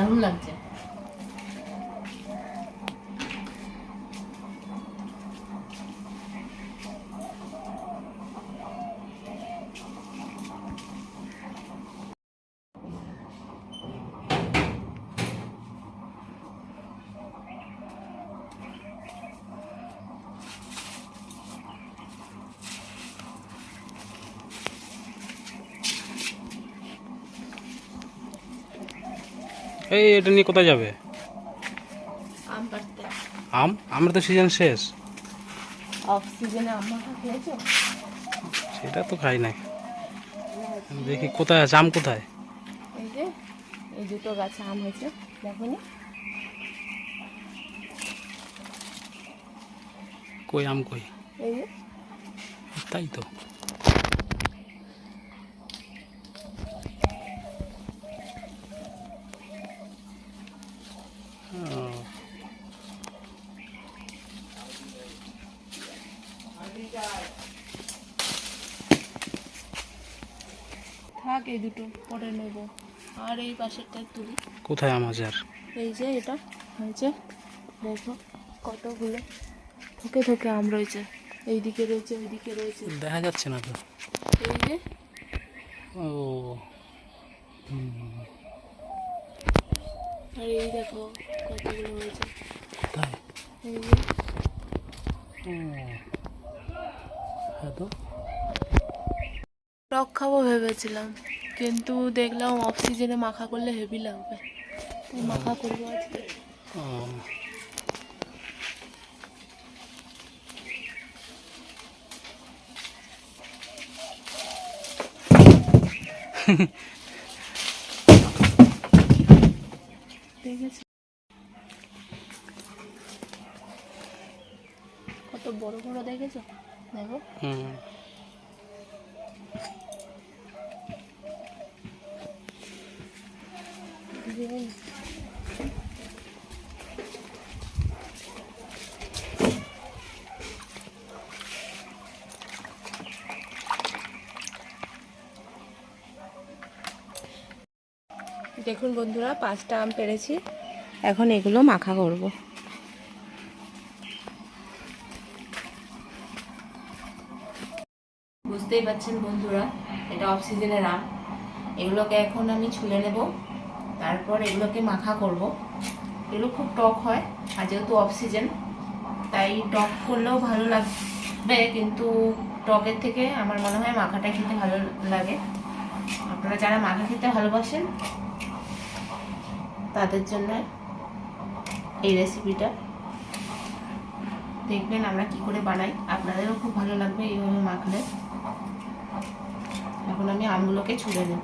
দারুণ লাগছে। এই এটা নিয়ে কোথায় যাবে? আম কাটতে। আমরা তো সিজন শেষ। অফ সিজনে আম মাখা খেয়েছো? সেটা তো খাই নাই। দেখি কোথায় আছে আম, কোথায়? এই যে এই দুটো গাছে আম হয়েছে, দেখোনি? কই আম কই? এই যে তাই তো। থাক, এই দুটো পরে নেব। আর এই পাশেরটা তুলি। কোথায় আম আছে আর? এই যে এটা হয়েছে, দেখো কতগুলো থোকে থোকে আম রয়েছে। এইদিকে রয়েছে, ওইদিকে রয়েছে, দেখা যাচ্ছে না তো। এই যে। ও আর এই দেখো কতগুলো হয়েছে, তাই? এই যে। হ্যাঁ তো। টক খাবো ভেবেছিলাম, কিন্তু দেখলাম অফ সিজনে মাখা করলে হেভি লাগবে, তাই মাখা করবো আজকে। দেখেছি কত বড় বড়, দেখেছো? দেখো। দেখুন বন্ধুরা, 5টা আম পেরেছি, এখন এগুলো মাখা করব। বুঝতেই পারছেন বন্ধুরা, এটা অফ সিজনের আম। এগুলোকে এখন আমি ছুলে নেব, তারপর এগুলোকে মাখা করব। এগুলো খুব টক হয়, আর যেহেতু অফ সিজন তাই টক করলেও ভালো লাগবে, কিন্তু টকের থেকে আমার মনে হয় মাখাটা খেতে ভালো লাগে। আপনারা যারা মাখা খেতে ভালোবাসেন তাদের জন্য এই রেসিপিটা দেখবেন আমরা কি করে বানাই, আপনাদেরও খুব ভালো লাগবে এইভাবে মাখলে। এখন আমি আমগুলোকে ছুলে নেব।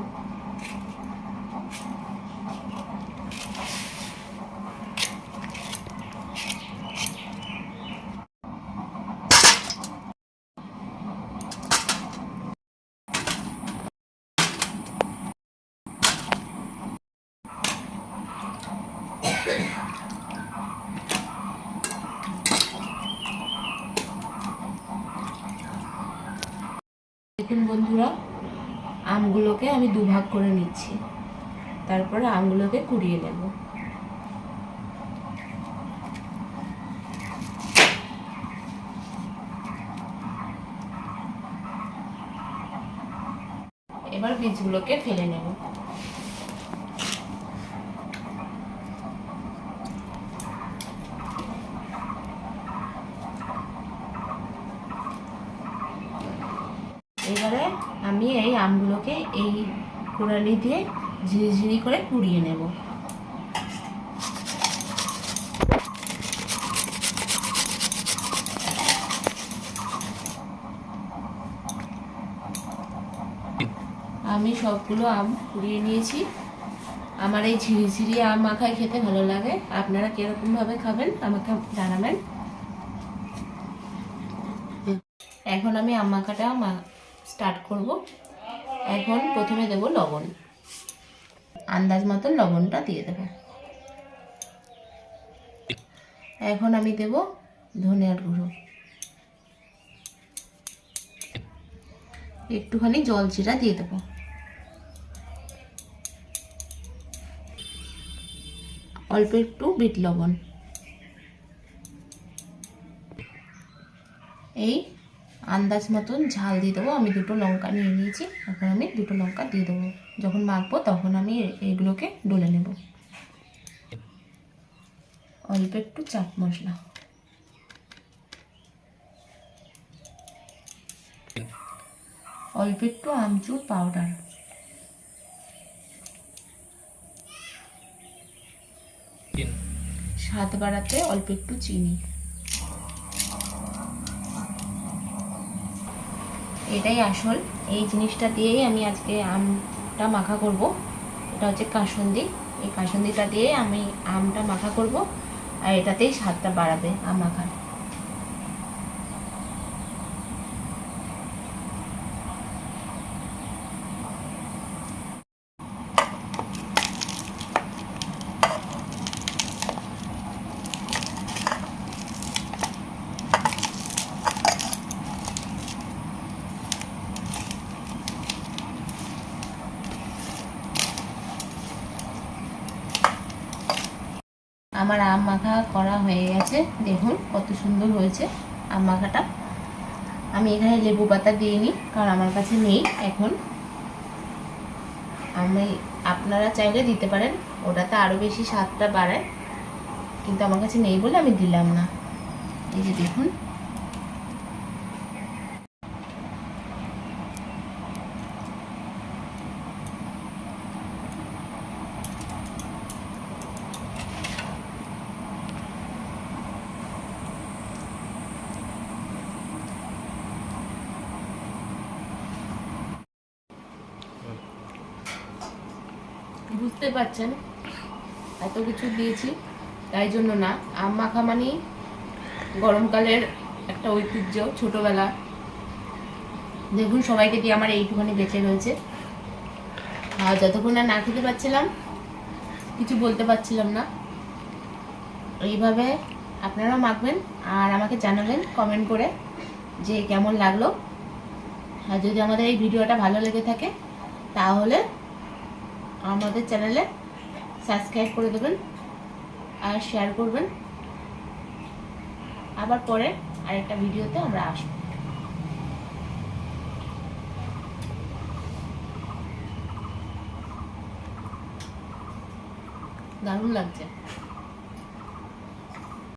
দেখুন বন্ধুরা, আমগুলোকে আমি দুভাগ করে নিচ্ছি, তারপরে আমগুলোকে কুড়িয়ে নেব। এবার বীজগুলোকে ফেলে নেব। এবারে আমি এই আমগুলোকে এই কুড়ালি দিয়ে ঝিরিঝিরি করে কুড়িয়ে নেব। আমি সবগুলো আম কুড়িয়ে নিয়েছি। আমার এই ঝিরিঝিরি আম মাখায় খেতে ভালো লাগে, আপনারা কিরকম ভাবে খাবেন আমাকে জানাবেন। এখন আমি আম মাখাটা স্টার্ট করব। এখন প্রথমে দেব লবণ, আন্দাজ মতো লবণটা দিয়ে দেব। এখন আমি দেব ধনিয়ার গুঁড়ো, একটুখানি জল জিরা দিয়ে দেব। অল্প একটু বিট লবণ, এই আন্দাজ মতন ঝাল দিয়ে দেবো। আমি 2টো লঙ্কা নিয়ে নিয়েছি, এখন আমি 2টো লঙ্কা দিয়ে দেবো। যখন মাখবো তখন আমি এগুলোকে ডলে নেব। অল্প একটু চাট মশলা, অল্প একটু আমচুর পাউডার, স্বাদ বাড়াতে অল্প একটু চিনি। এটাই আসল, এই জিনিসটা দিয়েই আমি আজকে আমটা মাখা করব। এটা হচ্ছে কাসুন্দি, এই কাসুন্দিটা দিয়ে আমি আমটা মাখা করব, আর এটাতেই স্বাদটা বাড়াবে আম মাখার। আমার আম মাখা করা হয়ে গেছে, দেখুন কত সুন্দর হয়েছে আম মাখাটা। আমি এখানে লেবু পাতা দিইনি, কারণ আমার কাছে নেই এখন। আপনারা চাইলে দিতে পারেন, ওটাতে আরও বেশি স্বাদটা বাড়ায়, কিন্তু আমার কাছে নেই বলে আমি দিলাম না। এই যে দেখুন, বুঝতে পারছেন এত কিছু দিয়েছি তাই জন্য না। আম মাখা মানে গরমকালের একটা ঐতিহ্য, ছোটবেলা। দেখুন সবাইকে দিয়ে আমার এইটুখানি বেঁচে রয়েছে, আর যতক্ষণ না খেতে পারছিলাম কিছু বলতে পারছিলাম না। এইভাবে আপনারাও মাখবেন আর আমাকে জানাবেন কমেন্ট করে যে কেমন লাগলো। আর যদি আমাদের এই ভিডিওটা ভালো লেগে থাকে তাহলে আমাদের চ্যানেলে সাবস্ক্রাইব করে দেবেন আর শেয়ার করবেন। আবার পরে আরেকটা ভিডিওতে আমরা আসবো। দারুণ লাগছে।